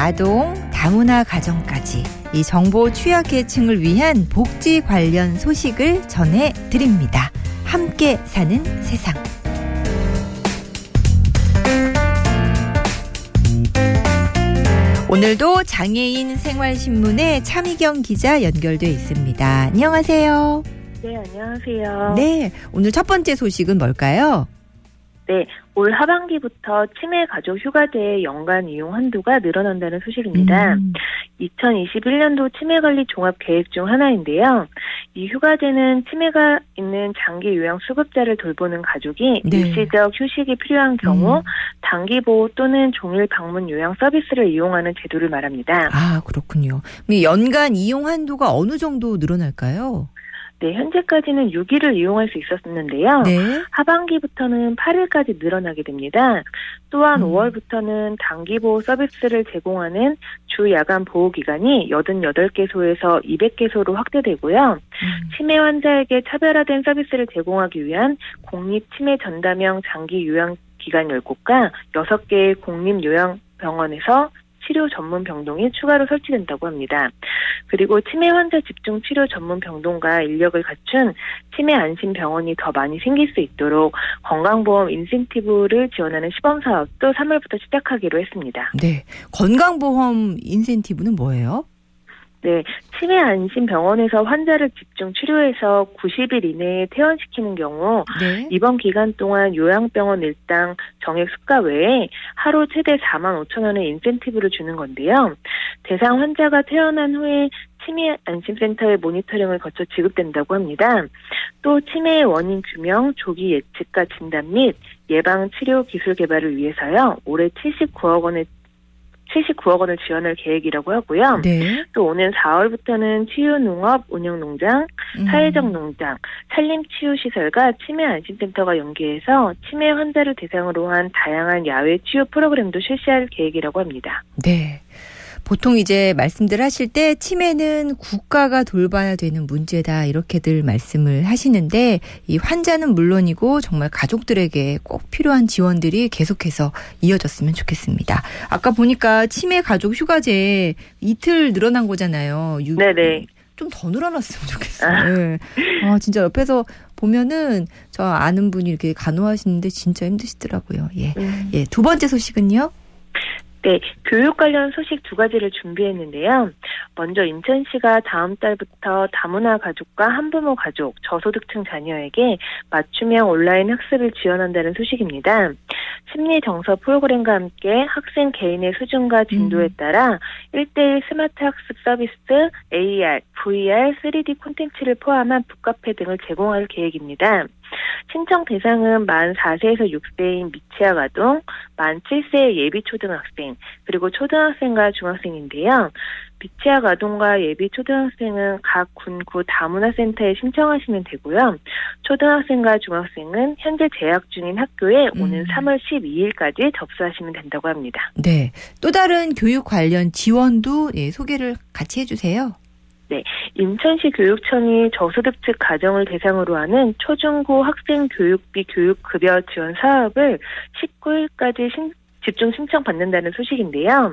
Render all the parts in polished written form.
아동, 다문화 가정까지 이 정보 취약계층을 위한 복지 관련 소식을 전해드립니다. 함께 사는 세상. 오늘도 장애인 생활신문의 차미경 기자 연결돼 있습니다. 안녕하세요. 네, 안녕하세요. 네, 오늘 첫 번째 소식은 뭘까요? 네, 올 하반기부터 치매 가족 휴가제의 연간 이용 한도가 늘어난다는 소식입니다. 2021년도 치매관리 종합계획 중 하나인데요. 이 휴가제는 치매가 있는 장기 요양 수급자를 돌보는 가족이 일시적 휴식이 필요한 경우 단기보호 또는 종일 방문 요양 서비스를 이용하는 제도를 말합니다. 아, 그렇군요. 연간 이용 한도가 어느 정도 늘어날까요? 네, 현재까지는 6일을 이용할 수 있었는데요. 네. 하반기부터는 8일까지 늘어나게 됩니다. 또한 5월부터는 단기보호 서비스를 제공하는 주 야간 보호기간이 88개소에서 200개소로 확대되고요. 치매 환자에게 차별화된 서비스를 제공하기 위한 공립치매전담형 장기요양기관 10곳과 6개의 공립요양병원에서 치료 전문 병동이 추가로 설치된다고 합니다. 그리고 치매 환자 집중 치료 전문 병동과 인력을 갖춘 치매 안심 병원이 더 많이 생길 수 있도록 건강보험 인센티브를 지원하는 시범 사업도 3월부터 시작하기로 했습니다. 네, 건강보험 인센티브는 뭐예요? 네, 치매 안심 병원에서 환자를 집중 치료해서 90일 이내에 퇴원시키는 경우 이번 기간 동안 요양병원 일당 정액 수가 외에 하루 최대 4만 5천 원의 인센티브를 주는 건데요. 대상 환자가 퇴원한 후에 치매 안심센터의 모니터링을 거쳐 지급된다고 합니다. 또 치매의 원인 규명, 조기 예측과 진단 및 예방 치료 기술 개발을 위해서요. 올해 79억 원을 지원할 계획이라고 하고요. 네. 또 오는 4월부터는 치유농업, 운영농장, 사회적 농장, 산림치유시설과 치매 안심센터가 연계해서 치매 환자를 대상으로 한 다양한 야외 치유 프로그램도 실시할 계획이라고 합니다. 네. 보통 이제 말씀들 하실 때 치매는 국가가 돌봐야 되는 문제다 이렇게들 말씀을 하시는데 이 환자는 물론이고 정말 가족들에게 꼭 필요한 지원들이 계속해서 이어졌으면 좋겠습니다. 아까 보니까 치매 가족 휴가제 이틀 늘어난 거잖아요. 네네. 좀 더 늘어났으면 좋겠어요. 네. 아, 진짜 옆에서 보면은 저 아는 분이 이렇게 간호하시는데 진짜 힘드시더라고요. 예. 예. 두 번째 소식은요? 네, 교육 관련 소식 2가지를 준비했는데요. 먼저 인천시가 다음 달부터 다문화 가족과 한부모 가족, 저소득층 자녀에게 맞춤형 온라인 학습을 지원한다는 소식입니다. 심리 정서 프로그램과 함께 학생 개인의 수준과 진도에 따라 1:1 스마트 학습 서비스, AR, VR, 3D 콘텐츠를 포함한 북카페 등을 제공할 계획입니다. 신청 대상은 만 4세에서 6세인 미취학 아동, 만 7세의 예비 초등학생, 그리고 초등학생과 중학생인데요. 미취학 아동과 예비 초등학생은 각 군구 다문화센터에 신청하시면 되고요. 초등학생과 중학생은 현재 재학 중인 학교에 오는 3월 12일까지 접수하시면 된다고 합니다. 네, 또 다른 교육 관련 지원도 소개를 같이 해주세요. 네, 인천시 교육청이 저소득층 가정을 대상으로 하는 초중고 학생 교육비 교육급여 지원 사업을 19일까지 집중 신청받는다는 소식인데요.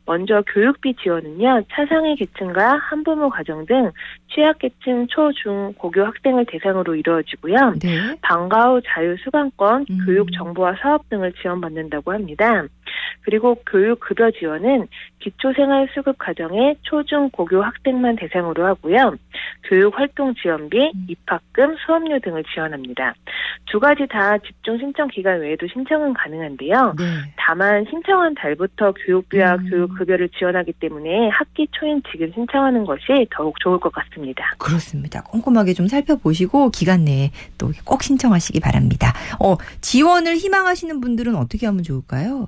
먼저 교육비 지원은요. 차상위 계층과 한부모 가정 등 취약계층 초, 중, 고교 학생을 대상으로 이루어지고요. 네. 방과 후 자유수강권, 교육정보와 사업 등을 지원받는다고 합니다. 그리고 교육급여 지원은 기초생활수급 가정의 초, 중, 고교 학생만 대상으로 하고요. 교육활동 지원비, 입학금, 수업료 등을 지원합니다. 2가지 다 집중 신청 기간 외에도 신청은 가능한데요. 네. 다만 신청한 달부터 교육비와 교육급여를 지원하기 때문에 학기 초인 지금 신청하는 것이 더욱 좋을 것 같습니다. 그렇습니다. 꼼꼼하게 좀 살펴보시고 기간 내에 또 꼭 신청하시기 바랍니다. 지원을 희망하시는 분들은 어떻게 하면 좋을까요?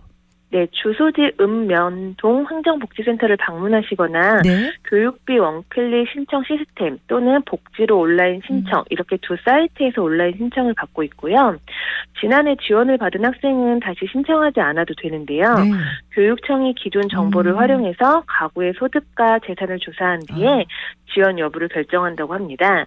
네, 주소지 읍면동 행정복지센터를 방문하시거나 교육비 원클릭 신청 시스템 또는 복지로 온라인 신청 이렇게 2 사이트에서 온라인 신청을 받고 있고요. 지난해 지원을 받은 학생은 다시 신청하지 않아도 되는데요. 교육청이 기존 정보를 활용해서 가구의 소득과 재산을 조사한 뒤에 지원 여부를 결정한다고 합니다.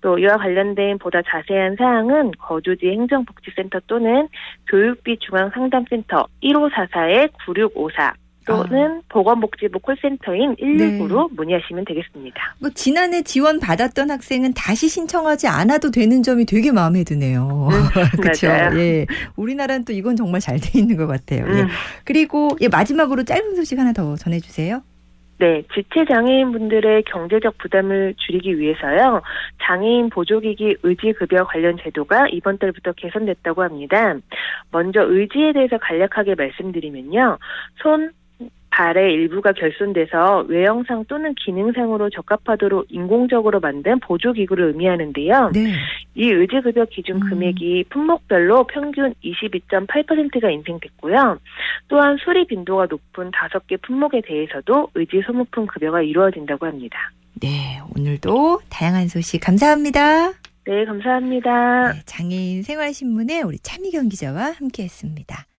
또 이와 관련된 보다 자세한 사항은 거주지 행정복지센터 또는 교육비 중앙상담센터 1544-9654 또는 보건복지부 콜센터인 119로 문의하시면 되겠습니다. 지난해 지원 받았던 학생은 다시 신청하지 않아도 되는 점이 되게 마음에 드네요. 그렇죠. 맞아요. 예, 우리나라는 또 이건 정말 잘 돼 있는 것 같아요. 예. 그리고 마지막으로 짧은 소식 하나 더 전해주세요. 네, 지체장애인분들의 경제적 부담을 줄이기 위해서요. 장애인 보조기기 의지급여 관련 제도가 이번 달부터 개선됐다고 합니다. 먼저 의지에 대해서 간략하게 말씀드리면요. 손, 발의 일부가 결손돼서 외형상 또는 기능상으로 적합하도록 인공적으로 만든 보조기구를 의미하는데요. 네. 이 의지급여 기준 금액이 품목별로 평균 22.8%가 인상됐고요. 또한 수리 빈도가 높은 5개 품목에 대해서도 의지 소모품 급여가 이루어진다고 합니다. 네, 오늘도 다양한 소식 감사합니다. 네, 감사합니다. 네, 장애인 생활신문의 우리 차미경 기자와 함께했습니다.